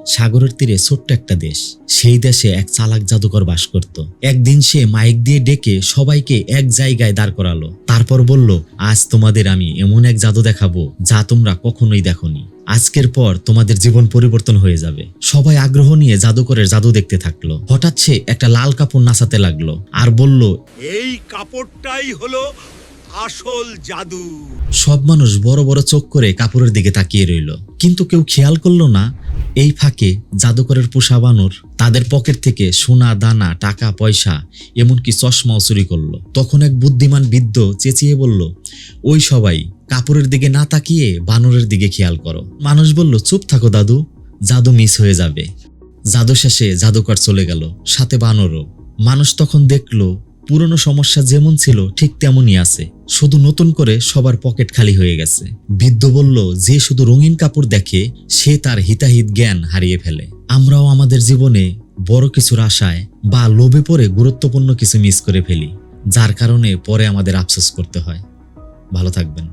সাগরের তীরে ছোট্ট একটা দেশ। সেই দেশে এক চালাক জাদুকর বাস করত। একদিন সে মাইক দিয়ে ডেকে সবাইকে এক জায়গায় দাঁড় করালো। তারপর বলল, আজ তোমাদের আমি এমন এক জাদু দেখাবো যা তোমরা কখনোই দেখোনি। আজকের পর তোমাদের জীবন পরিবর্তন হয়ে যাবে। সবাই আগ্রহ নিয়ে জাদুকরের জাদু দেখতে থাকলো। হঠাৎ সে একটা লাল কাপড় নাচাতে লাগলো আর বলল, এই কাপড়টাই হলো আসল জাদু। সব মানুষ বড় বড় চোখ করে কাপড়ের দিকে তাকিয়ে রইল, কিন্তু কেউ খেয়াল করলো না এই ফাঁকে জাদুকরের পোষা বানর তাদের পকেট থেকে সোনা দানা, টাকা পয়সা, এমনকি চশমাও চুরি করলো। তখন এক বুদ্ধিমান বৃদ্ধ চেঁচিয়ে বলল, ওই সবাই কাপড়ের দিকে না তাকিয়ে বানরের দিকে খেয়াল করো। মানুষ বলল, চুপ থাকো দাদু, জাদু মিস হয়ে যাবে। জাদু শেষে জাদুকর চলে গেল, সাথে বানরও। মানুষ তখন দেখলো পুরনো সমস্যা যেমন ছিল ঠিক তেমনই আছে, শুধু নতুন করে সবার পকেট খালি হয়ে গেছে। বৃদ্ধ বলল, যে শুধু রঙিন কাপড় দেখে সে তার হিতাহিত জ্ঞান হারিয়ে ফেলে। আমরাও আমাদের জীবনে বড় কিছুর আশায় বা লোভে পড়ে গুরুত্বপূর্ণ কিছু মিস করে ফেলি, যার কারণে পরে আমাদের আফসোস করতে হয়। ভালো থাকবেন।